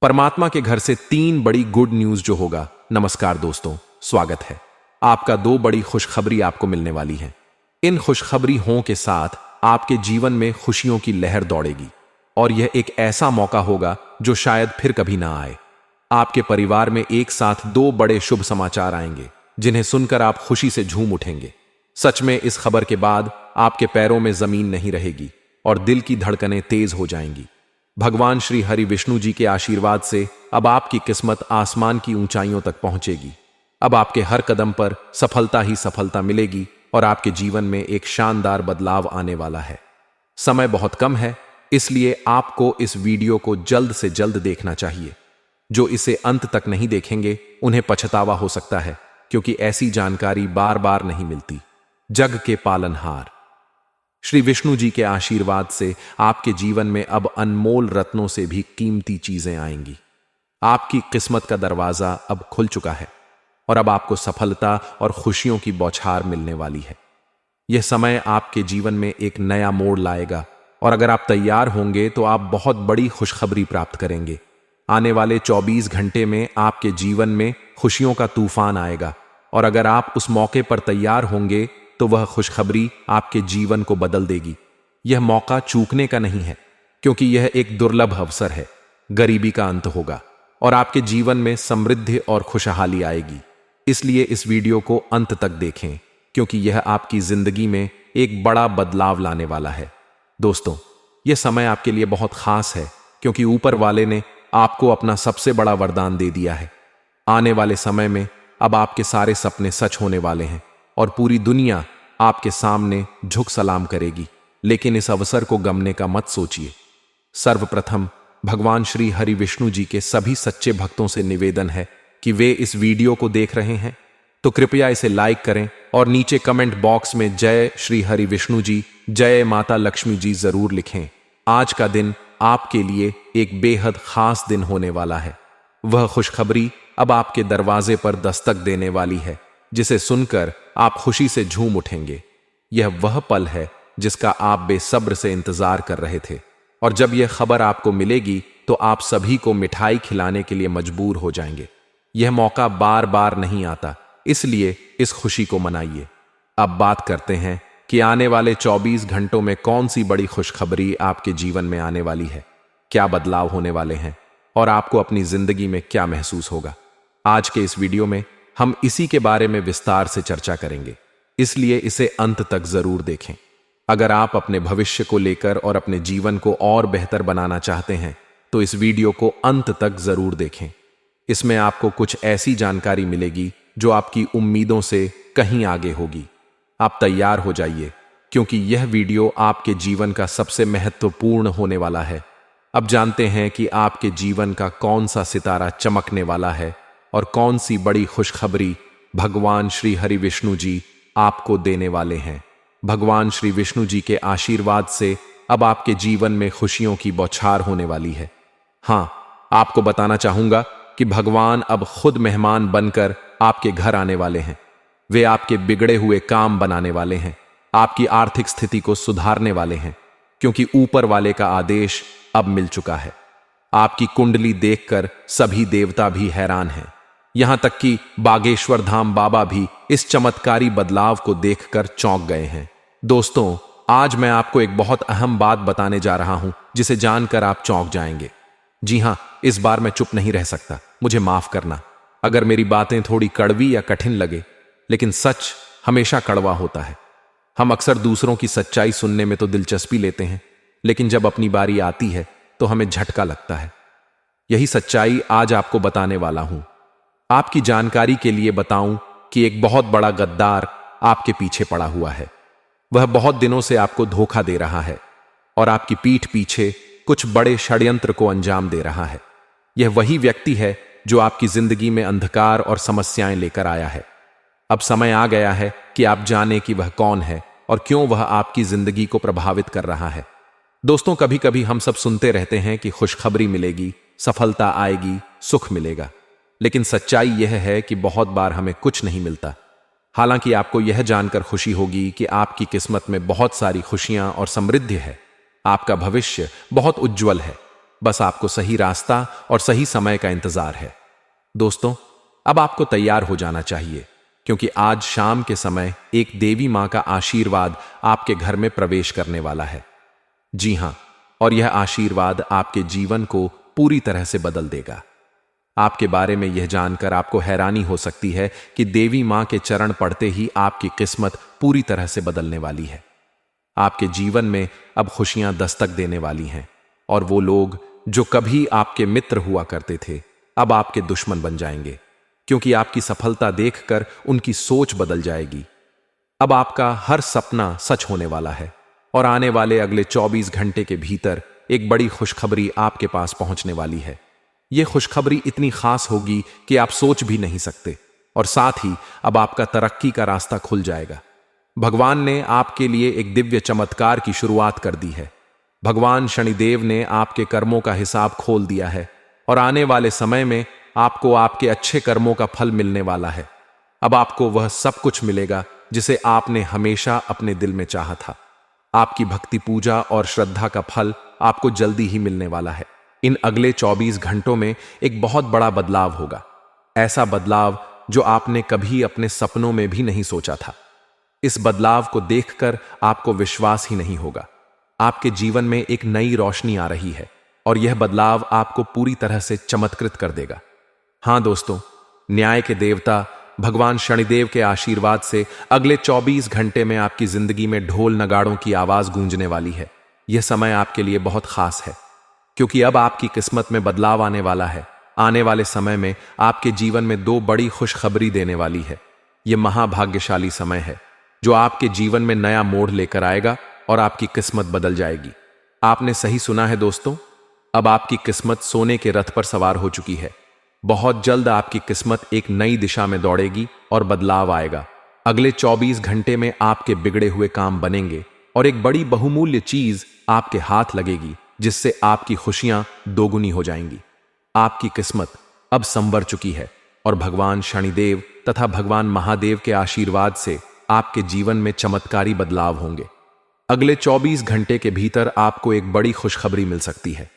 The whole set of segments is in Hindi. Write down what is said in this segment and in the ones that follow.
परमात्मा के घर से 3 बड़ी गुड न्यूज जो होगा। नमस्कार दोस्तों, स्वागत है आपका। 2 बड़ी खुशखबरी आपको मिलने वाली है। इन खुशखबरी हों के साथ आपके जीवन में खुशियों की लहर दौड़ेगी और यह एक ऐसा मौका होगा जो शायद फिर कभी ना आए। आपके परिवार में एक साथ 2 बड़े शुभ समाचार आएंगे जिन्हें सुनकर आप खुशी से झूम उठेंगे। सच में इस खबर के बाद आपके पैरों में जमीन नहीं रहेगी और दिल की धड़कनें तेज हो जाएंगी। भगवान श्री हरि विष्णु जी के आशीर्वाद से अब आपकी किस्मत आसमान की ऊंचाइयों तक पहुंचेगी। अब आपके हर कदम पर सफलता ही सफलता मिलेगी और आपके जीवन में एक शानदार बदलाव आने वाला है। समय बहुत कम है, इसलिए आपको इस वीडियो को जल्द से जल्द देखना चाहिए। जो इसे अंत तक नहीं देखेंगे उन्हें पछतावा हो सकता है, क्योंकि ऐसी जानकारी बार बार नहीं मिलती। जग के पालनहार श्री विष्णु जी के आशीर्वाद से आपके जीवन में अब अनमोल रत्नों से भी कीमती चीजें आएंगी। आपकी किस्मत का दरवाजा अब खुल चुका है और अब आपको सफलता और खुशियों की बौछार मिलने वाली है। यह समय आपके जीवन में एक नया मोड़ लाएगा और अगर आप तैयार होंगे तो आप बहुत बड़ी खुशखबरी प्राप्त करेंगे। आने वाले 24 घंटे में आपके जीवन में खुशियों का तूफान आएगा और अगर आप उस मौके पर तैयार होंगे तो वह खुशखबरी आपके जीवन को बदल देगी। यह मौका चूकने का नहीं है, क्योंकि यह एक दुर्लभ अवसर है। गरीबी का अंत होगा और आपके जीवन में समृद्धि और खुशहाली आएगी। इसलिए इस वीडियो को अंत तक देखें, क्योंकि यह आपकी जिंदगी में एक बड़ा बदलाव लाने वाला है। दोस्तों, यह समय आपके लिए बहुत खास है, क्योंकि ऊपर वाले ने आपको अपना सबसे बड़ा वरदान दे दिया है। आने वाले समय में अब आपके सारे सपने सच होने वाले हैं और पूरी दुनिया आपके सामने झुक सलाम करेगी। लेकिन इस अवसर को गंवाने का मत सोचिए। सर्वप्रथम भगवान श्री हरि विष्णु जी के सभी सच्चे भक्तों से निवेदन है कि वे इस वीडियो को देख रहे हैं तो कृपया इसे लाइक करें और नीचे कमेंट बॉक्स में जय श्री हरि विष्णु जी, जय माता लक्ष्मी जी जरूर लिखें। आज का दिन आपके लिए एक बेहद खास दिन होने वाला है। वह खुशखबरी अब आपके दरवाजे पर दस्तक देने वाली है, जिसे सुनकर आप खुशी से झूम उठेंगे। यह वह पल है जिसका आप बेसब्र से इंतजार कर रहे थे और जब यह खबर आपको मिलेगी तो आप सभी को मिठाई खिलाने के लिए मजबूर हो जाएंगे। यह मौका बार बार नहीं आता, इसलिए इस खुशी को मनाइए। अब बात करते हैं कि आने वाले 24 घंटों में कौन सी बड़ी खुशखबरी आपके जीवन में आने वाली है, क्या बदलाव होने वाले हैं और आपको अपनी जिंदगी में क्या महसूस होगा। आज के इस वीडियो में हम इसी के बारे में विस्तार से चर्चा करेंगे, इसलिए इसे अंत तक जरूर देखें। अगर आप अपने भविष्य को लेकर और अपने जीवन को और बेहतर बनाना चाहते हैं तो इस वीडियो को अंत तक जरूर देखें। इसमें आपको कुछ ऐसी जानकारी मिलेगी जो आपकी उम्मीदों से कहीं आगे होगी। आप तैयार हो जाइए, क्योंकि यह वीडियो आपके जीवन का सबसे महत्वपूर्ण होने वाला है। अब जानते हैं कि आपके जीवन का कौन सा सितारा चमकने वाला है और कौन सी बड़ी खुशखबरी भगवान श्री हरि विष्णु जी आपको देने वाले हैं। भगवान श्री विष्णु जी के आशीर्वाद से अब आपके जीवन में खुशियों की बौछार होने वाली है। हाँ, आपको बताना चाहूंगा कि भगवान अब खुद मेहमान बनकर आपके घर आने वाले हैं। वे आपके बिगड़े हुए काम बनाने वाले हैं, आपकी आर्थिक स्थिति को सुधारने वाले हैं, क्योंकि ऊपर वाले का आदेश अब मिल चुका है। आपकी कुंडली देखकर सभी देवता भी हैरान हैं। यहां तक कि बागेश्वर धाम बाबा भी इस चमत्कारी बदलाव को देखकर चौंक गए हैं। दोस्तों, आज मैं आपको एक बहुत अहम बात बताने जा रहा हूं, जिसे जानकर आप चौंक जाएंगे। जी हां, इस बार मैं चुप नहीं रह सकता। मुझे माफ करना अगर मेरी बातें थोड़ी कड़वी या कठिन लगे, लेकिन सच हमेशा कड़वा होता है। हम अक्सर दूसरों की सच्चाई सुनने में तो दिलचस्पी लेते हैं, लेकिन जब अपनी बारी आती है तो हमें झटका लगता है। यही सच्चाई आज आपको बताने वाला हूं। आपकी जानकारी के लिए बताऊं कि एक बहुत बड़ा गद्दार आपके पीछे पड़ा हुआ है। वह बहुत दिनों से आपको धोखा दे रहा है और आपकी पीठ पीछे कुछ बड़े षड्यंत्र को अंजाम दे रहा है। यह वही व्यक्ति है जो आपकी जिंदगी में अंधकार और समस्याएं लेकर आया है। अब समय आ गया है कि आप जाने कि वह कौन है और क्यों वह आपकी जिंदगी को प्रभावित कर रहा है। दोस्तों, कभी कभी हम सब सुनते रहते हैं कि खुशखबरी मिलेगी, सफलता आएगी, सुख मिलेगा, लेकिन सच्चाई यह है कि बहुत बार हमें कुछ नहीं मिलता। हालांकि आपको यह जानकर खुशी होगी कि आपकी किस्मत में बहुत सारी खुशियां और समृद्धि है। आपका भविष्य बहुत उज्जवल है। बस आपको सही रास्ता और सही समय का इंतजार है। दोस्तों, अब आपको तैयार हो जाना चाहिए, क्योंकि आज शाम के समय एक देवी मां का आशीर्वाद आपके घर में प्रवेश करने वाला है। जी हां, और यह आशीर्वाद आपके जीवन को पूरी तरह से बदल देगा। आपके बारे में यह जानकर आपको हैरानी हो सकती है कि देवी मां के चरण पड़ते ही आपकी किस्मत पूरी तरह से बदलने वाली है। आपके जीवन में अब खुशियां दस्तक देने वाली हैं, और वो लोग जो कभी आपके मित्र हुआ करते थे अब आपके दुश्मन बन जाएंगे, क्योंकि आपकी सफलता देखकर उनकी सोच बदल जाएगी। अब आपका हर सपना सच होने वाला है, और आने वाले अगले 24 घंटे के भीतर एक बड़ी खुशखबरी आपके पास पहुंचने वाली है। यह खुशखबरी इतनी खास होगी कि आप सोच भी नहीं सकते, और साथ ही अब आपका तरक्की का रास्ता खुल जाएगा। भगवान ने आपके लिए एक दिव्य चमत्कार की शुरुआत कर दी है। भगवान शनिदेव ने आपके कर्मों का हिसाब खोल दिया है, और आने वाले समय में आपको आपके अच्छे कर्मों का फल मिलने वाला है। अब आपको वह सब कुछ मिलेगा जिसे आपने हमेशा अपने दिल में चाहा था। आपकी भक्ति, पूजा और श्रद्धा का फल आपको जल्दी ही मिलने वाला है। इन अगले 24 घंटों में एक बहुत बड़ा बदलाव होगा, ऐसा बदलाव जो आपने कभी अपने सपनों में भी नहीं सोचा था। इस बदलाव को देखकर आपको विश्वास ही नहीं होगा। आपके जीवन में एक नई रोशनी आ रही है, और यह बदलाव आपको पूरी तरह से चमत्कृत कर देगा। हां दोस्तों, न्याय के देवता भगवान शनिदेव के आशीर्वाद से अगले 24 घंटे में आपकी जिंदगी में ढोल नगाड़ों की आवाज गूंजने वाली है। यह समय आपके लिए बहुत खास है, क्योंकि अब आपकी किस्मत में बदलाव आने वाला है। आने वाले समय में आपके जीवन में 2 बड़ी खुशखबरी देने वाली है। यह महाभाग्यशाली समय है जो आपके जीवन में नया मोड़ लेकर आएगा और आपकी किस्मत बदल जाएगी। आपने सही सुना है दोस्तों, अब आपकी किस्मत सोने के रथ पर सवार हो चुकी है। बहुत जल्द आपकी किस्मत एक नई दिशा में दौड़ेगी और बदलाव आएगा। अगले 24 घंटे में आपके बिगड़े हुए काम बनेंगे, और एक बड़ी बहुमूल्य चीज आपके हाथ लगेगी, जिससे आपकी खुशियां दोगुनी हो जाएंगी। आपकी किस्मत अब संवर चुकी है, और भगवान शनिदेव तथा भगवान महादेव के आशीर्वाद से आपके जीवन में चमत्कारी बदलाव होंगे। अगले 24 घंटे के भीतर आपको एक बड़ी खुशखबरी मिल सकती है।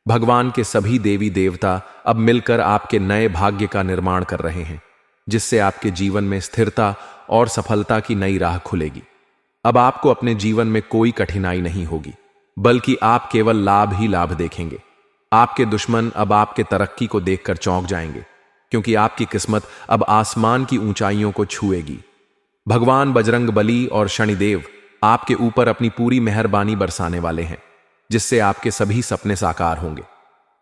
भगवान के सभी देवी देवता अब मिलकर आपके नए भाग्य का निर्माण कर रहे हैं, जिससे आपके जीवन में स्थिरता और सफलता की नई राह खुलेगी। अब आपको अपने जीवन में कोई कठिनाई नहीं होगी, बल्कि आप केवल लाभ ही लाभ देखेंगे। आपके दुश्मन अब आपके तरक्की को देखकर चौंक जाएंगे, क्योंकि आपकी किस्मत अब आसमान की ऊंचाइयों को छुएगी। भगवान बजरंगबली और शनिदेव आपके ऊपर अपनी पूरी मेहरबानी बरसाने वाले हैं, जिससे आपके सभी सपने साकार होंगे।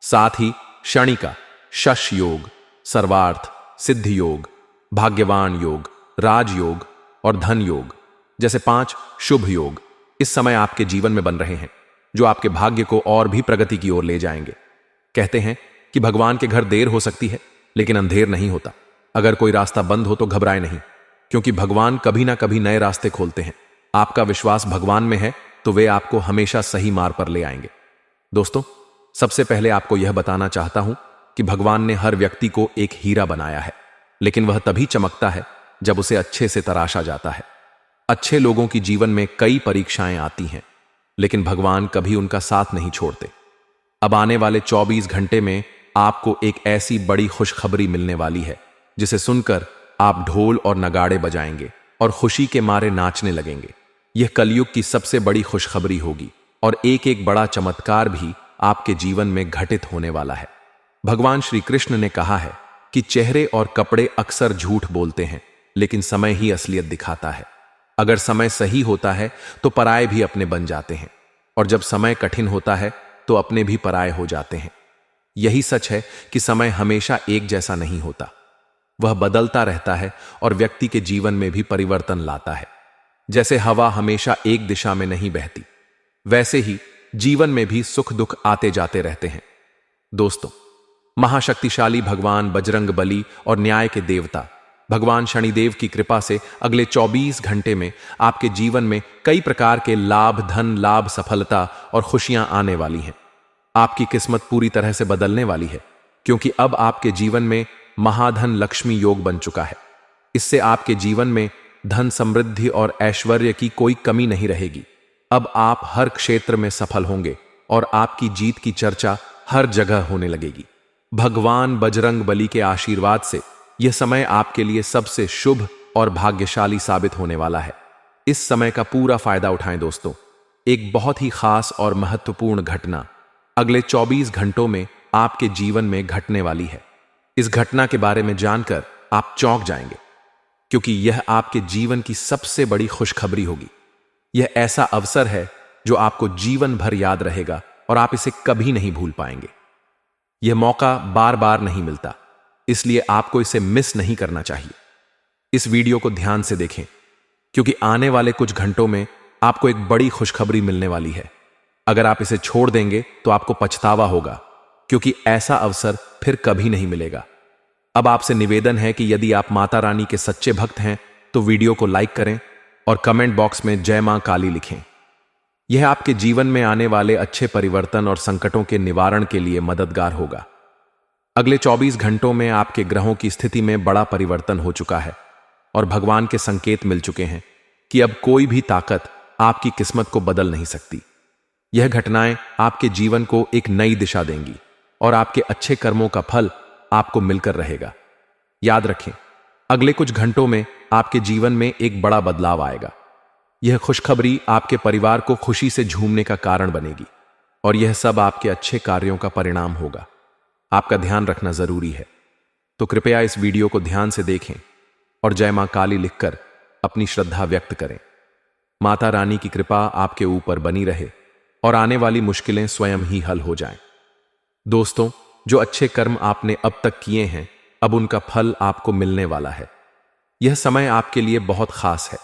साथ ही शनि का शश योग, सर्वार्थ, सिद्धि योग, भाग्यवान योग, राजयोग और धन योग जैसे 5 शुभ योग इस समय आपके जीवन में बन रहे हैं, जो आपके भाग्य को और भी प्रगति की ओर ले जाएंगे। कहते हैं कि भगवान के घर देर हो सकती है, लेकिन अंधेर नहीं होता। अगर कोई रास्ता बंद हो तो घबराए नहीं, क्योंकि भगवान कभी ना कभी नए रास्ते खोलते हैं। आपका विश्वास भगवान में है तो वे आपको हमेशा सही मार्ग पर ले आएंगे। दोस्तों, सबसे पहले आपको यह बताना चाहता हूं कि भगवान ने हर व्यक्ति को एक हीरा बनाया है, लेकिन वह तभी चमकता है जब उसे अच्छे से तराशा जाता है। अच्छे लोगों की जीवन में कई परीक्षाएं आती हैं, लेकिन भगवान कभी उनका साथ नहीं छोड़ते। अब आने वाले 24 घंटे में आपको एक ऐसी बड़ी खुशखबरी मिलने वाली है, जिसे सुनकर आप ढोल और नगाड़े बजाएंगे और खुशी के मारे नाचने लगेंगे। यह कलयुग की सबसे बड़ी खुशखबरी होगी, और एक एक बड़ा चमत्कार भी आपके जीवन में घटित होने वाला है। भगवान श्री कृष्ण ने कहा है कि चेहरे और कपड़े अक्सर झूठ बोलते हैं, लेकिन समय ही असलियत दिखाता है। अगर समय सही होता है तो पराये भी अपने बन जाते हैं, और जब समय कठिन होता है तो अपने भी पराये हो जाते हैं। यही सच है कि समय हमेशा एक जैसा नहीं होता, वह बदलता रहता है और व्यक्ति के जीवन में भी परिवर्तन लाता है। जैसे हवा हमेशा एक दिशा में नहीं बहती, वैसे ही जीवन में भी सुख दुख आते जाते रहते हैं। दोस्तों, महाशक्तिशाली भगवान बजरंगबली और न्याय के देवता भगवान शनिदेव की कृपा से अगले 24 घंटे में आपके जीवन में कई प्रकार के लाभ, धन लाभ, सफलता और खुशियां आने वाली हैं। आपकी किस्मत पूरी तरह से बदलने वाली है, क्योंकि अब आपके जीवन में महाधन लक्ष्मी योग बन चुका है। इससे आपके जीवन में धन, समृद्धि और ऐश्वर्य की कोई कमी नहीं रहेगी। अब आप हर क्षेत्र में सफल होंगे और आपकी जीत की चर्चा हर जगह होने लगेगी। भगवान बजरंग बली के आशीर्वाद से यह समय आपके लिए सबसे शुभ और भाग्यशाली साबित होने वाला है। इस समय का पूरा फायदा उठाएं दोस्तों। एक बहुत ही खास और महत्वपूर्ण घटना अगले 24 घंटों में आपके जीवन में घटने वाली है। इस घटना के बारे में जानकर आप चौंक जाएंगे, क्योंकि यह आपके जीवन की सबसे बड़ी खुशखबरी होगी। यह ऐसा अवसर है जो आपको जीवन भर याद रहेगा और आप इसे कभी नहीं भूल पाएंगे। यह मौका बार बार नहीं मिलता, इसलिए आपको इसे मिस नहीं करना चाहिए। इस वीडियो को ध्यान से देखें, क्योंकि आने वाले कुछ घंटों में आपको एक बड़ी खुशखबरी मिलने वाली है। अगर आप इसे छोड़ देंगे तो आपको पछतावा होगा, क्योंकि ऐसा अवसर फिर कभी नहीं मिलेगा। अब आपसे निवेदन है कि यदि आप माता रानी के सच्चे भक्त हैं तो वीडियो को लाइक करें और कमेंट बॉक्स में जय मां काली लिखें। यह आपके जीवन में आने वाले अच्छे परिवर्तन और संकटों के निवारण के लिए मददगार होगा। अगले 24 घंटों में आपके ग्रहों की स्थिति में बड़ा परिवर्तन हो चुका है और भगवान के संकेत मिल चुके हैं कि अब कोई भी ताकत आपकी किस्मत को बदल नहीं सकती। यह घटनाएं आपके जीवन को एक नई दिशा देंगी और आपके अच्छे कर्मों का फल आपको मिलकर रहेगा। याद रखें, अगले कुछ घंटों में आपके जीवन में एक बड़ा बदलाव आएगा। यह खुशखबरी आपके परिवार को खुशी से झूमने का कारण बनेगी और यह सब आपके अच्छे कार्यों का परिणाम होगा। आपका ध्यान रखना जरूरी है, तो कृपया इस वीडियो को ध्यान से देखें और जय मां काली लिखकर अपनी श्रद्धा व्यक्त करें। माता रानी की कृपा आपके ऊपर बनी रहे और आने वाली मुश्किलें स्वयं ही हल हो जाएं। दोस्तों, जो अच्छे कर्म आपने अब तक किए हैं, अब उनका फल आपको मिलने वाला है। यह समय आपके लिए बहुत खास है,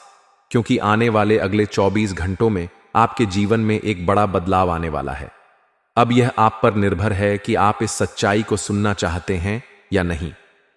क्योंकि आने वाले अगले 24 घंटों में आपके जीवन में एक बड़ा बदलाव आने वाला है। अब यह आप पर निर्भर है कि आप इस सच्चाई को सुनना चाहते हैं या नहीं,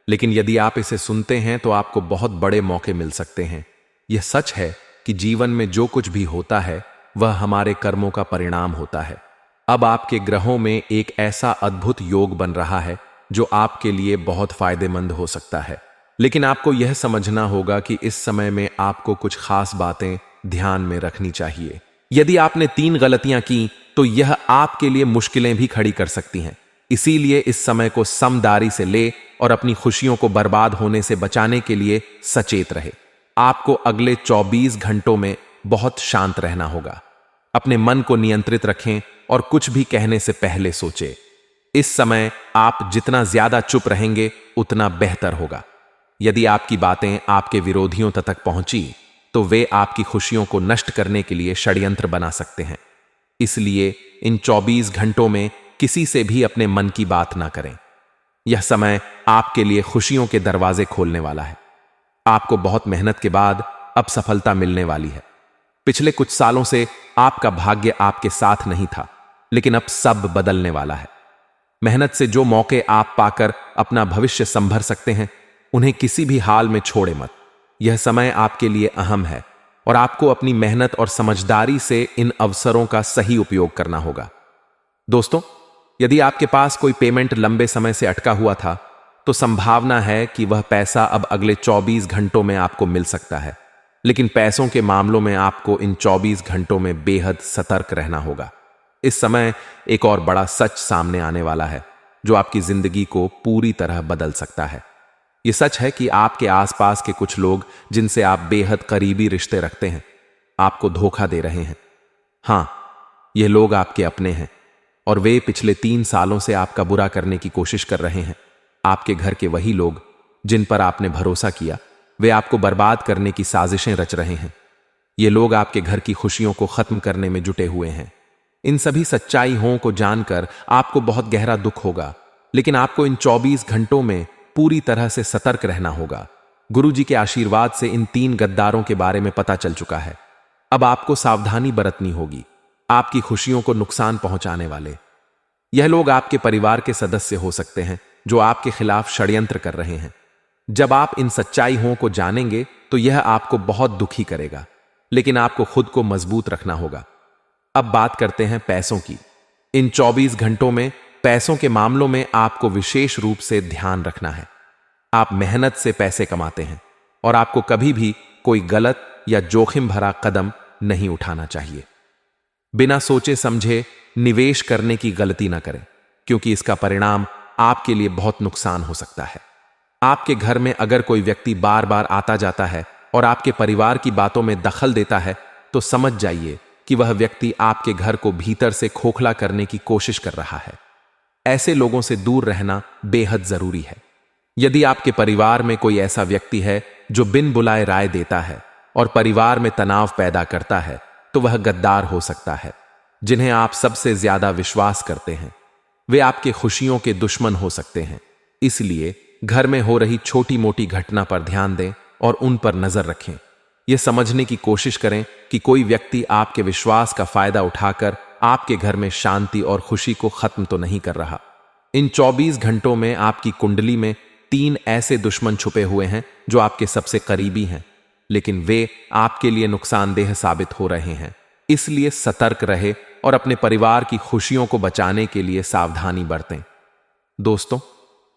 लेकिन यदि आप इसे सुनते हैं तो आपको बहुत बड़े मौके मिल सकते हैं। यह सच है कि जीवन में जो कुछ भी होता है वह हमारे कर्मों का परिणाम होता है। अब आपके ग्रहों में एक ऐसा अद्भुत योग बन रहा है जो आपके लिए बहुत फायदेमंद हो सकता है, लेकिन आपको यह समझना होगा कि इस समय में आपको कुछ खास बातें ध्यान में रखनी चाहिए। यदि आपने 3 गलतियां की तो यह आपके लिए मुश्किलें भी खड़ी कर सकती हैं। इसीलिए इस समय को समझदारी से ले और अपनी खुशियों को बर्बाद होने से बचाने के लिए सचेत रहे। आपको अगले 24 घंटों में बहुत शांत रहना होगा। अपने मन को नियंत्रित रखें और कुछ भी कहने से पहले सोचें। इस समय आप जितना ज्यादा चुप रहेंगे उतना बेहतर होगा। यदि आपकी बातें आपके विरोधियों तक पहुंची तो वे आपकी खुशियों को नष्ट करने के लिए षड्यंत्र बना सकते हैं। इसलिए इन 24 घंटों में किसी से भी अपने मन की बात ना करें। यह समय आपके लिए खुशियों के दरवाजे खोलने वाला है। आपको बहुत मेहनत के बाद अब सफलता मिलने वाली है। पिछले कुछ सालों से आपका भाग्य आपके साथ नहीं था, लेकिन अब सब बदलने वाला है। मेहनत से जो मौके आप पाकर अपना भविष्य संभर सकते हैं, उन्हें किसी भी हाल में छोड़े मत। यह समय आपके लिए अहम है और आपको अपनी मेहनत और समझदारी से इन अवसरों का सही उपयोग करना होगा। दोस्तों, यदि आपके पास कोई पेमेंट लंबे समय से अटका हुआ था तो संभावना है कि वह पैसा अब अगले 24 घंटों में आपको मिल सकता है, लेकिन पैसों के मामलों में आपको इन 24 घंटों में बेहद सतर्क रहना होगा। इस समय एक और बड़ा सच सामने आने वाला है जो आपकी जिंदगी को पूरी तरह बदल सकता है। यह सच है कि आपके आसपास के कुछ लोग जिनसे आप बेहद करीबी रिश्ते रखते हैं, आपको धोखा दे रहे हैं। हां, यह लोग आपके अपने हैं और वे पिछले 3 सालों से आपका बुरा करने की कोशिश कर रहे हैं। आपके घर के वही लोग जिन पर आपने भरोसा किया, वे आपको बर्बाद करने की साजिशें रच रहे हैं। ये लोग आपके घर की खुशियों को खत्म करने में जुटे हुए हैं। इन सभी सच्चाइयों को जानकर आपको बहुत गहरा दुख होगा, लेकिन आपको इन 24 घंटों में पूरी तरह से सतर्क रहना होगा। गुरुजी के आशीर्वाद से इन 3 गद्दारों के बारे में पता चल चुका है। अब आपको सावधानी बरतनी होगी। आपकी खुशियों को नुकसान पहुंचाने वाले यह लोग आपके परिवार के सदस्य हो सकते हैं जो आपके खिलाफ षड्यंत्र कर रहे हैं। जब आप इन सच्चाइयों को जानेंगे तो यह आपको बहुत दुखी करेगा, लेकिन आपको खुद को मजबूत रखना होगा। अब बात करते हैं पैसों की। इन 24 घंटों में पैसों के मामलों में आपको विशेष रूप से ध्यान रखना है। आप मेहनत से पैसे कमाते हैं और आपको कभी भी कोई गलत या जोखिम भरा कदम नहीं उठाना चाहिए। बिना सोचे समझे निवेश करने की गलती ना करें, क्योंकि इसका परिणाम आपके लिए बहुत नुकसान हो सकता है। आपके घर में अगर कोई व्यक्ति बार बार आता जाता है और आपके परिवार की बातों में दखल देता है, तो समझ जाइए कि वह व्यक्ति आपके घर को भीतर से खोखला करने की कोशिश कर रहा है। ऐसे लोगों से दूर रहना बेहद जरूरी है। यदि आपके परिवार में कोई ऐसा व्यक्ति है जो बिन बुलाए राय देता है और परिवार में तनाव पैदा करता है, तो वह गद्दार हो सकता है। जिन्हें आप सबसे ज्यादा विश्वास करते हैं, वे आपके खुशियों के दुश्मन हो सकते हैं। इसलिए घर में हो रही छोटी मोटी घटना पर ध्यान दें और उन पर नजर रखें। यह समझने की कोशिश करें कि कोई व्यक्ति आपके विश्वास का फायदा उठाकर आपके घर में शांति और खुशी को खत्म तो नहीं कर रहा। इन 24 घंटों में आपकी कुंडली में 3 ऐसे दुश्मन छुपे हुए हैं जो आपके सबसे करीबी हैं, लेकिन वे आपके लिए नुकसानदेह साबित हो रहे हैं। इसलिए सतर्क रहे और अपने परिवार की खुशियों को बचाने के लिए सावधानी बरतें। दोस्तों,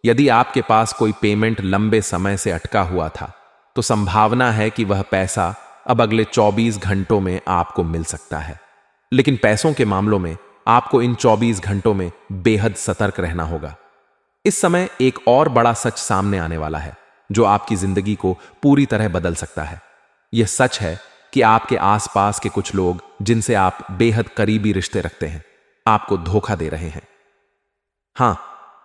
यदि आपके पास कोई पेमेंट लंबे समय से अटका हुआ था, तो संभावना है कि वह पैसा अब अगले 24 घंटों में आपको मिल सकता है। लेकिन पैसों के मामलों में आपको इन 24 घंटों में बेहद सतर्क रहना होगा। इस समय एक और बड़ा सच सामने आने वाला है जो आपकी जिंदगी को पूरी तरह बदल सकता है। यह सच है कि आपके आसपास के कुछ लोग जिनसे आप बेहद करीबी रिश्ते रखते हैं, आपको धोखा दे रहे हैं। हां,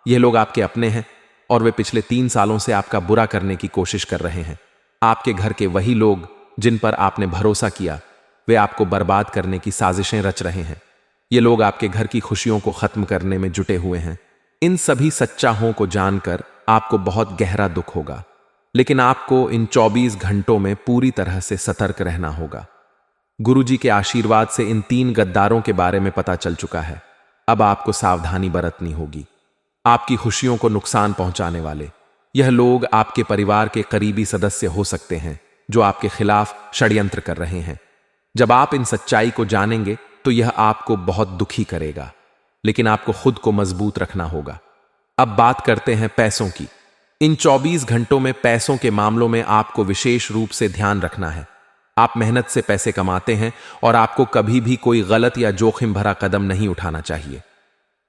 ये लोग आपके अपने हैं और वे पिछले 3 सालों से आपका बुरा करने की कोशिश कर रहे हैं। आपके घर के वही लोग जिन पर आपने भरोसा किया, वे आपको बर्बाद करने की साजिशें रच रहे हैं। ये लोग आपके घर की खुशियों को खत्म करने में जुटे हुए हैं। इन सभी सच्चाइयों को जानकर आपको बहुत गहरा दुख होगा, लेकिन आपको इन 24 घंटों में पूरी तरह से सतर्क रहना होगा। गुरुजी के आशीर्वाद से इन 3 गद्दारों के बारे में पता चल चुका है। अब आपको सावधानी बरतनी होगी। आपकी खुशियों को नुकसान पहुंचाने वाले यह लोग आपके परिवार के करीबी सदस्य हो सकते हैं जो आपके खिलाफ षड्यंत्र कर रहे हैं। जब आप इन सच्चाई को जानेंगे तो यह आपको बहुत दुखी करेगा, लेकिन आपको खुद को मजबूत रखना होगा। अब बात करते हैं पैसों की। इन 24 घंटों में पैसों के मामलों में आपको विशेष रूप से ध्यान रखना है। आप मेहनत से पैसे कमाते हैं और आपको कभी भी कोई गलत या जोखिम भरा कदम नहीं उठाना चाहिए।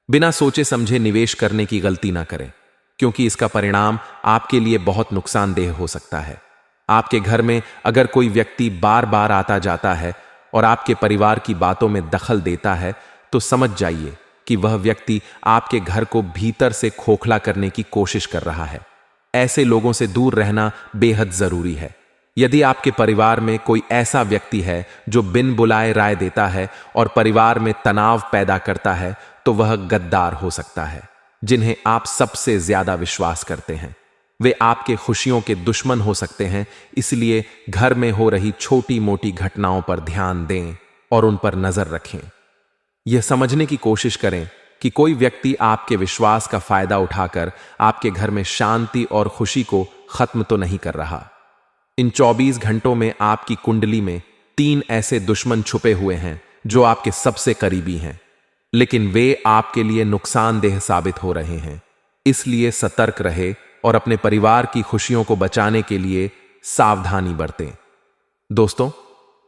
बिना सोचे समझे निवेश करने की गलती ना करें, क्योंकि इसका परिणाम आपके लिए बहुत नुकसानदेह हो सकता है। आपके घर में अगर कोई व्यक्ति बार बार आता जाता है और आपके परिवार की बातों में दखल देता है, तो समझ जाइए कि वह व्यक्ति आपके घर को भीतर से खोखला करने की कोशिश कर रहा है। ऐसे लोगों से दूर रहना बेहद जरूरी है। यदि आपके परिवार में कोई ऐसा व्यक्ति है जो बिन बुलाए राय देता है और परिवार में तनाव पैदा करता है, तो वह गद्दार हो सकता है। जिन्हें आप सबसे ज्यादा विश्वास करते हैं, वे आपके खुशियों के दुश्मन हो सकते हैं। इसलिए घर में हो रही छोटी मोटी घटनाओं पर ध्यान दें और उन पर नजर रखें। यह समझने की कोशिश करें कि कोई व्यक्ति आपके विश्वास का फायदा उठाकर आपके घर में शांति और खुशी को खत्म तो नहीं कर रहा। इन 24 घंटों में आपकी कुंडली में 3 ऐसे दुश्मन छुपे हुए हैं जो आपके सबसे करीबी हैं, लेकिन वे आपके लिए नुकसानदेह साबित हो रहे हैं। इसलिए सतर्क रहे और अपने परिवार की खुशियों को बचाने के लिए सावधानी बरतें। दोस्तों,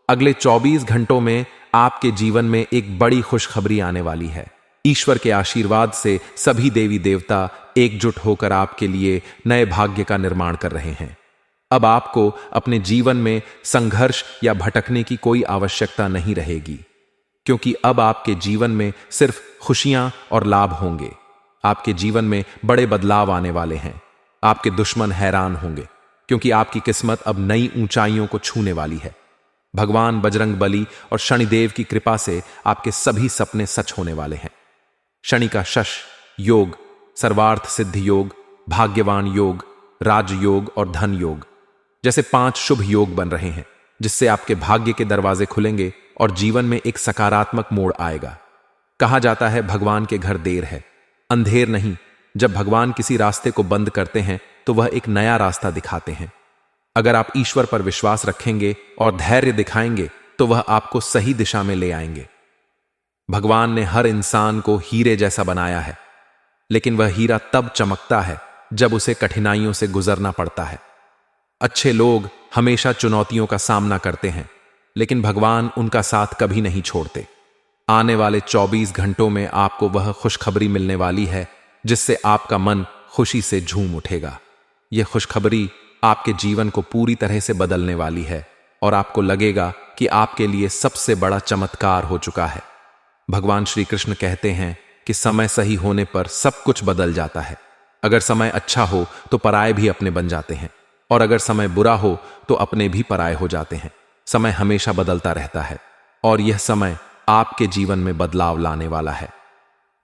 अगले 24 घंटों में आपके जीवन में एक बड़ी खुशखबरी आने वाली है। ईश्वर के आशीर्वाद से सभी देवी देवता एकजुट होकर आपके लिए नए भाग्य का निर्माण कर रहे हैं। अब आपको अपने जीवन में संघर्ष या भटकने की कोई आवश्यकता नहीं रहेगी, क्योंकि अब आपके जीवन में सिर्फ खुशियां और लाभ होंगे। आपके जीवन में बड़े बदलाव आने वाले हैं। आपके दुश्मन हैरान होंगे, क्योंकि आपकी किस्मत अब नई ऊंचाइयों को छूने वाली है। भगवान बजरंगबली और शनिदेव की कृपा से आपके सभी सपने सच होने वाले हैं। शनि का शश योग, सर्वार्थ सिद्धि योग, भाग्यवान योग, राजयोग और धन योग जैसे 5 शुभ योग बन रहे हैं, जिससे आपके भाग्य के दरवाजे खुलेंगे और जीवन में एक सकारात्मक मोड़ आएगा। कहा जाता है भगवान के घर देर है, अंधेर नहीं। जब भगवान किसी रास्ते को बंद करते हैं तो वह एक नया रास्ता दिखाते हैं। अगर आप ईश्वर पर विश्वास रखेंगे और धैर्य दिखाएंगे तो वह आपको सही दिशा में ले आएंगे। भगवान ने हर इंसान को हीरे जैसा बनाया है, लेकिन वह हीरा तब चमकता है जब उसे कठिनाइयों से गुजरना पड़ता है। अच्छे लोग हमेशा चुनौतियों का सामना करते हैं, लेकिन भगवान उनका साथ कभी नहीं छोड़ते। आने वाले 24 घंटों में आपको वह खुशखबरी मिलने वाली है जिससे आपका मन खुशी से झूम उठेगा। यह खुशखबरी आपके जीवन को पूरी तरह से बदलने वाली है और आपको लगेगा कि आपके लिए सबसे बड़ा चमत्कार हो चुका है। भगवान श्री कृष्ण कहते हैं कि समय सही होने पर सब कुछ बदल जाता है। अगर समय अच्छा हो तो पराये भी अपने बन जाते हैं, और अगर समय बुरा हो तो अपने भी पराये हो जाते हैं। समय हमेशा बदलता रहता है और यह समय आपके जीवन में बदलाव लाने वाला है।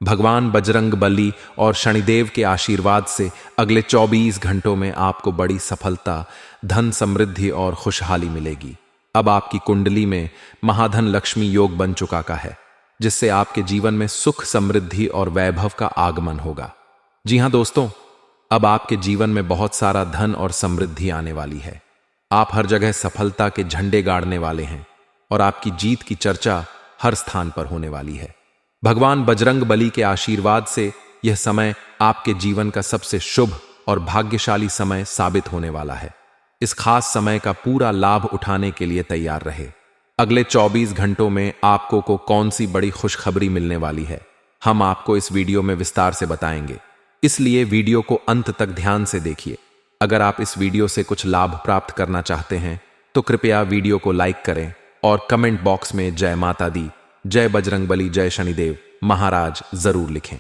भगवान बजरंग बली और शनिदेव के आशीर्वाद से अगले 24 घंटों में आपको बड़ी सफलता, धन समृद्धि और खुशहाली मिलेगी। अब आपकी कुंडली में महाधन लक्ष्मी योग बन चुका का है, जिससे आपके जीवन में सुख, समृद्धि और वैभव का आगमन होगा। जी हां दोस्तों, अब आपके जीवन में बहुत सारा धन और समृद्धि आने वाली है। आप हर जगह सफलता के झंडे गाड़ने वाले हैं और आपकी जीत की चर्चा हर स्थान पर होने वाली है। भगवान बजरंग बली के आशीर्वाद से यह समय आपके जीवन का सबसे शुभ और भाग्यशाली समय साबित होने वाला है। इस खास समय का पूरा लाभ उठाने के लिए तैयार रहे। अगले 24 घंटों में आपको को कौन सी बड़ी खुशखबरी मिलने वाली है, हम आपको इस वीडियो में विस्तार से बताएंगे, इसलिए वीडियो को अंत तक ध्यान से देखिए। अगर आप इस वीडियो से कुछ लाभ प्राप्त करना चाहते हैं तो कृपया वीडियो को लाइक करें और कमेंट बॉक्स में जय माता दी, जय बजरंगबली, जय शनिदेव महाराज जरूर लिखें।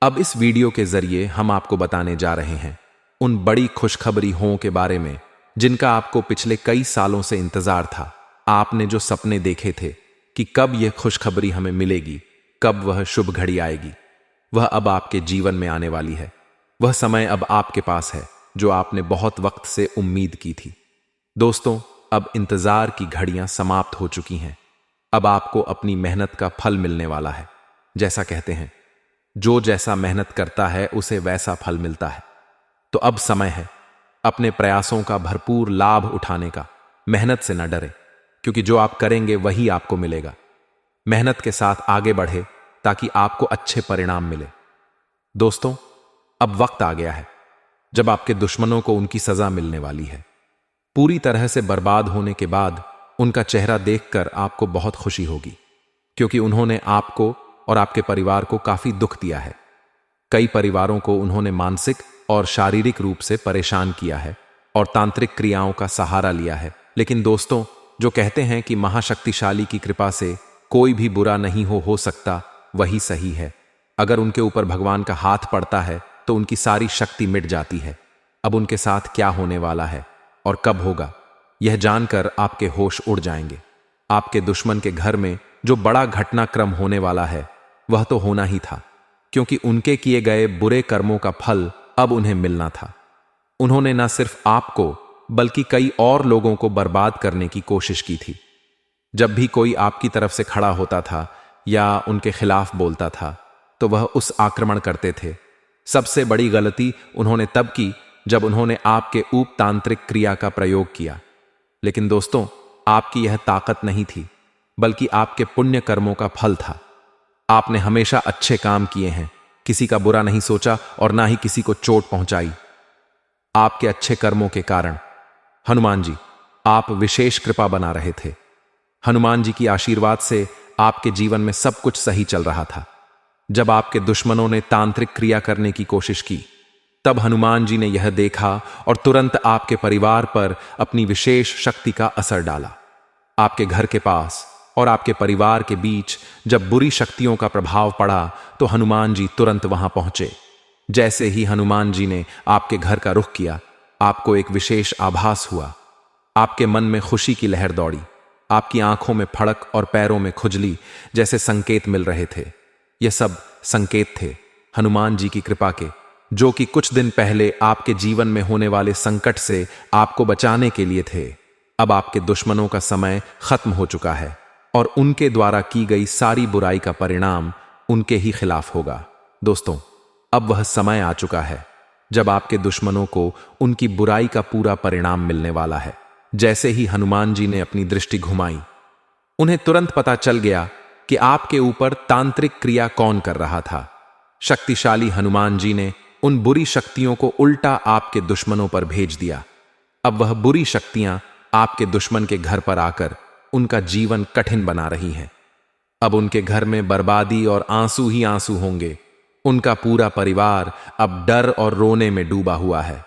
अब इस वीडियो के जरिए हम आपको बताने जा रहे हैं उन बड़ी खुशखबरी हों के बारे में जिनका आपको पिछले कई सालों से इंतजार था। आपने जो सपने देखे थे कि कब यह खुशखबरी हमें मिलेगी, कब वह शुभ घड़ी आएगी, वह अब आपके जीवन में आने वाली है। वह समय अब आपके पास है जो आपने बहुत वक्त से उम्मीद की थी। दोस्तों, अब इंतजार की घड़ियां समाप्त हो चुकी हैं। अब आपको अपनी मेहनत का फल मिलने वाला है। जैसा कहते हैं, जो जैसा मेहनत करता है उसे वैसा फल मिलता है। तो अब समय है अपने प्रयासों का भरपूर लाभ उठाने का। मेहनत से न डरे, क्योंकि जो आप करेंगे वही आपको मिलेगा। मेहनत के साथ आगे बढ़े ताकि आपको अच्छे परिणाम मिले। दोस्तों, अब वक्त आ गया है जब आपके दुश्मनों को उनकी सजा मिलने वाली है। पूरी तरह से बर्बाद होने के बाद उनका चेहरा देखकर आपको बहुत खुशी होगी, क्योंकि उन्होंने आपको और आपके परिवार को काफी दुख दिया है। कई परिवारों को उन्होंने मानसिक और शारीरिक रूप से परेशान किया है और तांत्रिक क्रियाओं का सहारा लिया है। लेकिन दोस्तों, जो कहते हैं कि महाशक्तिशाली की कृपा से कोई भी बुरा नहीं हो सकता, वही सही है। अगर उनके ऊपर भगवान का हाथ पड़ता है तो उनकी सारी शक्ति मिट जाती है। अब उनके साथ क्या होने वाला है और कब होगा, यह जानकर आपके होश उड़ जाएंगे। आपके दुश्मन के घर में जो बड़ा घटनाक्रम होने वाला है वह तो होना ही था, क्योंकि उनके किए गए बुरे कर्मों का फल अब उन्हें मिलना था। उन्होंने न सिर्फ आपको बल्कि कई और लोगों को बर्बाद करने की कोशिश की थी। जब भी कोई आपकी तरफ से खड़ा होता था या उनके खिलाफ बोलता था तो वह उस आक्रमण करते थे। सबसे बड़ी गलती उन्होंने तब की जब उन्होंने आपके ऊप तांत्रिक क्रिया का प्रयोग किया। लेकिन दोस्तों, आपकी यह ताकत नहीं थी, बल्कि आपके पुण्य कर्मों का फल था। आपने हमेशा अच्छे काम किए हैं, किसी का बुरा नहीं सोचा और ना ही किसी को चोट पहुंचाई। आपके अच्छे कर्मों के कारण हनुमान जी आप विशेष कृपा बना रहे थे। हनुमान जी की आशीर्वाद से आपके जीवन में सब कुछ सही चल रहा था। जब आपके दुश्मनों ने तांत्रिक क्रिया करने की कोशिश की, तब हनुमान जी ने यह देखा और तुरंत आपके परिवार पर अपनी विशेष शक्ति का असर डाला। आपके घर के पास और आपके परिवार के बीच जब बुरी शक्तियों का प्रभाव पड़ा तो हनुमान जी तुरंत वहां पहुंचे। जैसे ही हनुमान जी ने आपके घर का रुख किया, आपको एक विशेष आभास हुआ। आपके मन में खुशी की लहर दौड़ी, आपकी आंखों में फड़क और पैरों में खुजली जैसे संकेत मिल रहे थे। यह सब संकेत थे हनुमान जी की कृपा के, जो कि कुछ दिन पहले आपके जीवन में होने वाले संकट से आपको बचाने के लिए थे। अब आपके दुश्मनों का समय खत्म हो चुका है और उनके द्वारा की गई सारी बुराई का परिणाम उनके ही खिलाफ होगा। दोस्तों, अब वह समय आ चुका है जब आपके दुश्मनों को उनकी बुराई का पूरा परिणाम मिलने वाला है। जैसे ही हनुमान जी ने अपनी दृष्टि घुमाई, उन्हें तुरंत पता चल गया कि आपके ऊपर तांत्रिक क्रिया कौन कर रहा था। शक्तिशाली हनुमान जी ने उन बुरी शक्तियों को उल्टा आपके दुश्मनों पर भेज दिया। अब वह बुरी शक्तियां आपके दुश्मन के घर पर आकर उनका जीवन कठिन बना रही हैं। अब उनके घर में बर्बादी और आंसू ही आंसू होंगे। उनका पूरा परिवार अब डर और रोने में डूबा हुआ है।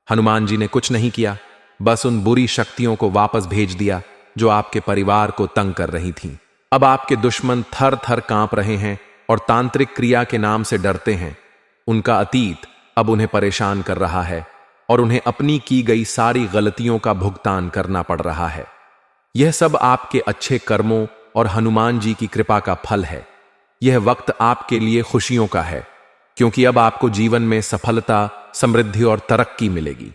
हनुमान जी ने कुछ नहीं किया, बस उन बुरी शक्तियों को वापस भेज दिया जो आपके परिवार को तंग कर रही थीं। अब आपके दुश्मन थर थर कांप रहे हैं और तांत्रिक क्रिया के नाम से डरते हैं। उनका अतीत अब उन्हें परेशान कर रहा है और उन्हें अपनी की गई सारी गलतियों का भुगतान करना पड़ रहा है। यह सब आपके अच्छे कर्मों और हनुमान जी की कृपा का फल है। यह वक्त आपके लिए खुशियों का है, क्योंकि अब आपको जीवन में सफलता, समृद्धि और तरक्की मिलेगी।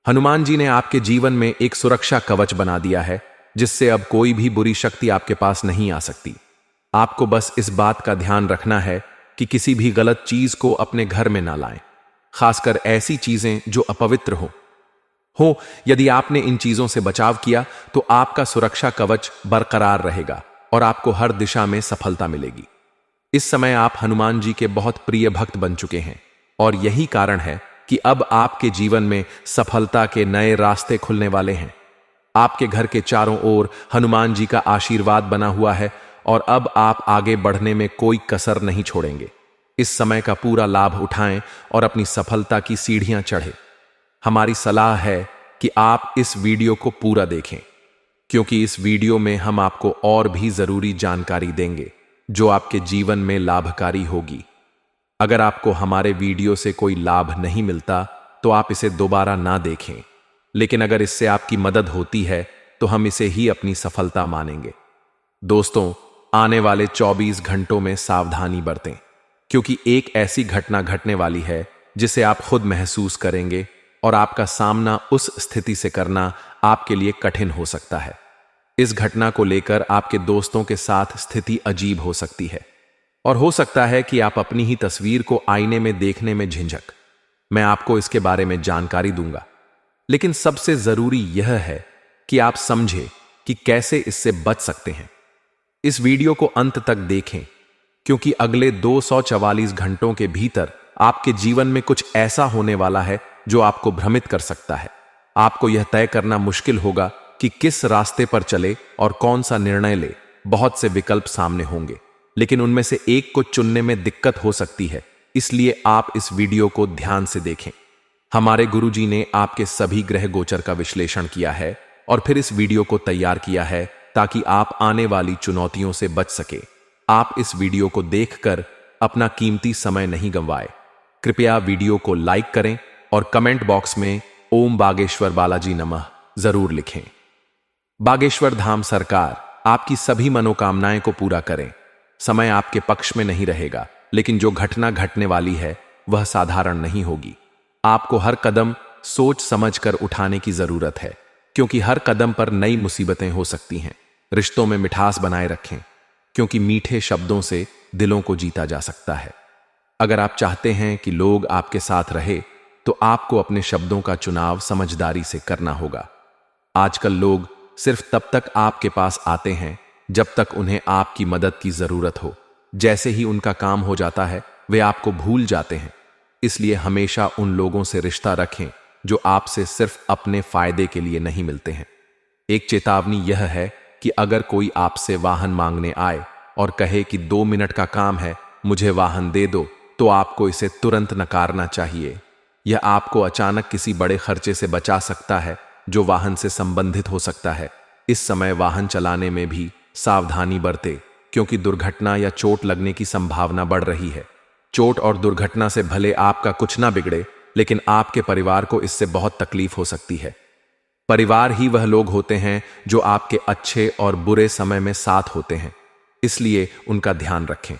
हनुमान जी ने आपके जीवन में एक सुरक्षा कवच बना दिया है, जिससे अब कोई भी बुरी शक्ति आपके पास नहीं आ सकती। आपको बस इस बात का ध्यान रखना है कि किसी भी गलत चीज को अपने घर में ना लाएं, खासकर ऐसी चीजें जो अपवित्र हो। यदि आपने इन चीजों से बचाव किया तो आपका सुरक्षा कवच बरकरार रहेगा और आपको हर दिशा में सफलता मिलेगी। इस समय आप हनुमान जी के बहुत प्रिय भक्त बन चुके हैं और यही कारण है कि अब आपके जीवन में सफलता के नए रास्ते खुलने वाले हैं। आपके घर के चारों ओर हनुमान जी का आशीर्वाद बना हुआ है और अब आप आगे बढ़ने में कोई कसर नहीं छोड़ेंगे। इस समय का पूरा लाभ उठाएं और अपनी सफलता की सीढ़ियां चढ़ें। हमारी सलाह है कि आप इस वीडियो को पूरा देखें, क्योंकि इस वीडियो में हम आपको और भी जरूरी जानकारी देंगे जो आपके जीवन में लाभकारी होगी। अगर आपको हमारे वीडियो से कोई लाभ नहीं मिलता तो आप इसे दोबारा ना देखें, लेकिन अगर इससे आपकी मदद होती है तो हम इसे ही अपनी सफलता मानेंगे। दोस्तों, आने वाले 24 घंटों में सावधानी बरतें, क्योंकि एक ऐसी घटना घटने वाली है जिसे आप खुद महसूस करेंगे और आपका सामना उस स्थिति से करना आपके लिए कठिन हो सकता है। इस घटना को लेकर आपके दोस्तों के साथ स्थिति अजीब हो सकती है और हो सकता है कि आप अपनी ही तस्वीर को आईने में देखने में झिझक। मैं आपको इसके बारे में जानकारी दूंगा, लेकिन सबसे जरूरी यह है कि आप समझें कि कैसे इससे बच सकते हैं। इस वीडियो को अंत तक देखें, क्योंकि अगले 244 घंटों के भीतर आपके जीवन में कुछ ऐसा होने वाला है जो आपको भ्रमित कर सकता है। आपको यह तय करना मुश्किल होगा कि किस रास्ते पर चले और कौन सा निर्णय ले। बहुत से विकल्प सामने होंगे, लेकिन उनमें से एक को चुनने में दिक्कत हो सकती है, इसलिए आप इस वीडियो को ध्यान से देखें। हमारे गुरुजी ने आपके सभी ग्रह गोचर का विश्लेषण किया है और फिर इस वीडियो को तैयार किया है ताकि आप आने वाली चुनौतियों से बच सके। आप इस वीडियो को देखकर अपना कीमती समय नहीं गंवाए। कृपया वीडियो को लाइक करें और कमेंट बॉक्स में ओम बागेश्वर बालाजी नमः जरूर लिखें। बागेश्वर धाम सरकार आपकी सभी मनोकामनाएं को पूरा करें। समय आपके पक्ष में नहीं रहेगा, लेकिन जो घटना घटने वाली है वह साधारण नहीं होगी। आपको हर कदम सोच समझकर उठाने की जरूरत है, क्योंकि हर कदम पर नई मुसीबतें हो सकती हैं। रिश्तों में मिठास बनाए रखें, क्योंकि मीठे शब्दों से दिलों को जीता जा सकता है। अगर आप चाहते हैं कि लोग आपके साथ रहे तो आपको अपने शब्दों का चुनाव समझदारी से करना होगा। आजकल लोग सिर्फ तब तक आपके पास आते हैं जब तक उन्हें आपकी मदद की जरूरत हो। जैसे ही उनका काम हो जाता है वे आपको भूल जाते हैं। इसलिए हमेशा उन लोगों से रिश्ता रखें जो आपसे सिर्फ अपने फायदे के लिए नहीं मिलते हैं। एक चेतावनी यह है कि अगर कोई आपसे वाहन मांगने आए और कहे कि 2 मिनट का काम है, मुझे वाहन दे दो, तो आपको इसे तुरंत नकारना चाहिए। यह आपको अचानक किसी बड़े खर्चे से बचा सकता है जो वाहन से संबंधित हो सकता है। इस समय वाहन चलाने में भी सावधानी बरतें, क्योंकि दुर्घटना या चोट लगने की संभावना बढ़ रही है। चोट और दुर्घटना से भले आपका कुछ ना बिगड़े, लेकिन आपके परिवार को इससे बहुत तकलीफ हो सकती है। परिवार ही वह लोग होते हैं जो आपके अच्छे और बुरे समय में साथ होते हैं, इसलिए उनका ध्यान रखें।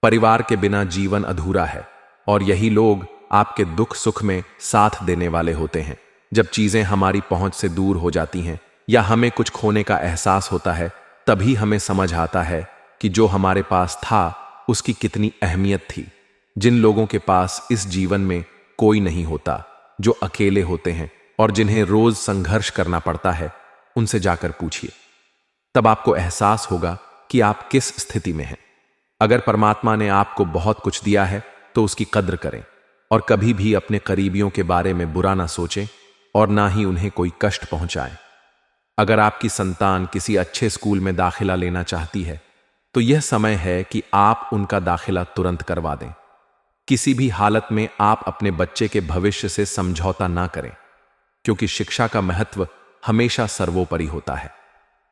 परिवार के बिना जीवन अधूरा है और यही लोग आपके दुख सुख में साथ देने वाले होते हैं। जब चीजें हमारी पहुंच से दूर हो जाती हैं या हमें कुछ खोने का एहसास होता है, तभी हमें समझ आता है कि जो हमारे पास था उसकी कितनी अहमियत थी। जिन लोगों के पास इस जीवन में कोई नहीं होता, जो अकेले होते हैं और जिन्हें रोज संघर्ष करना पड़ता है, उनसे जाकर पूछिए। तब आपको एहसास होगा कि आप किस स्थिति में हैं। अगर परमात्मा ने आपको बहुत कुछ दिया है तो उसकी कद्र करें और कभी भी अपने करीबियों के बारे में बुरा ना सोचें और ना ही उन्हें कोई कष्ट पहुंचाएं। अगर आपकी संतान किसी अच्छे स्कूल में दाखिला लेना चाहती है तो यह समय है कि आप उनका दाखिला तुरंत करवा दें। किसी भी हालत में आप अपने बच्चे के भविष्य से समझौता ना करें, क्योंकि शिक्षा का महत्व हमेशा सर्वोपरि होता है।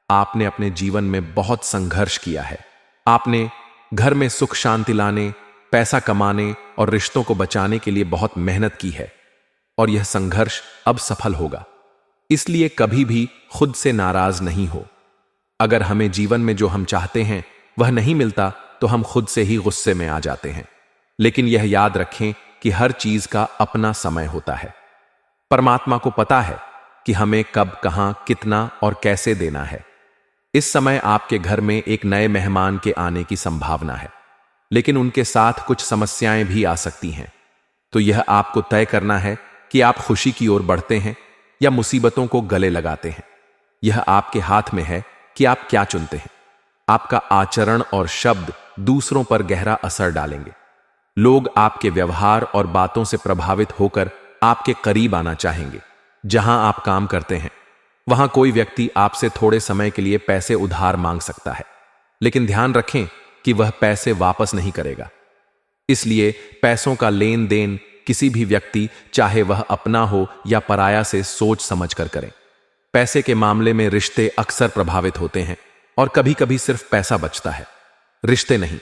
आपने अपने जीवन में बहुत संघर्ष किया है। आपने घर में सुख शांति लाने, पैसा कमाने और रिश्तों को बचाने के लिए बहुत मेहनत की है, और यह संघर्ष अब सफल होगा। इसलिए कभी भी खुद से नाराज नहीं हो। अगर हमें जीवन में जो हम चाहते हैं वह नहीं मिलता तो हम खुद से ही गुस्से में आ जाते हैं। लेकिन यह याद रखें कि हर चीज का अपना समय होता है। परमात्मा को पता है कि हमें कब, कहां, कितना और कैसे देना है। इस समय आपके घर में एक नए मेहमान के आने की संभावना है, लेकिन उनके साथ कुछ समस्याएं भी आ सकती हैं। तो यह आपको तय करना है कि आप खुशी की ओर बढ़ते हैं या मुसीबतों को गले लगाते हैं। यह आपके हाथ में है कि आप क्या चुनते हैं। आपका आचरण और शब्द दूसरों पर गहरा असर डालेंगे। लोग आपके व्यवहार और बातों से प्रभावित होकर आपके करीब आना चाहेंगे। जहां आप काम करते हैं वहां कोई व्यक्ति आपसे थोड़े समय के लिए पैसे उधार मांग सकता है, लेकिन ध्यान रखें कि वह पैसे वापस नहीं करेगा। इसलिए पैसों का लेन देन किसी भी व्यक्ति, चाहे वह अपना हो या पराया, से सोच समझ कर करें। पैसे के मामले में रिश्ते अक्सर प्रभावित होते हैं और कभी कभी सिर्फ पैसा बचता है, रिश्ते नहीं।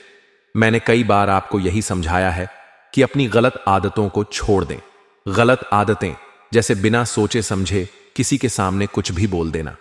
मैंने कई बार आपको यही समझाया है कि अपनी गलत आदतों को छोड़ दें। गलत आदतें जैसे बिना सोचे समझे किसी के सामने कुछ भी बोल देना,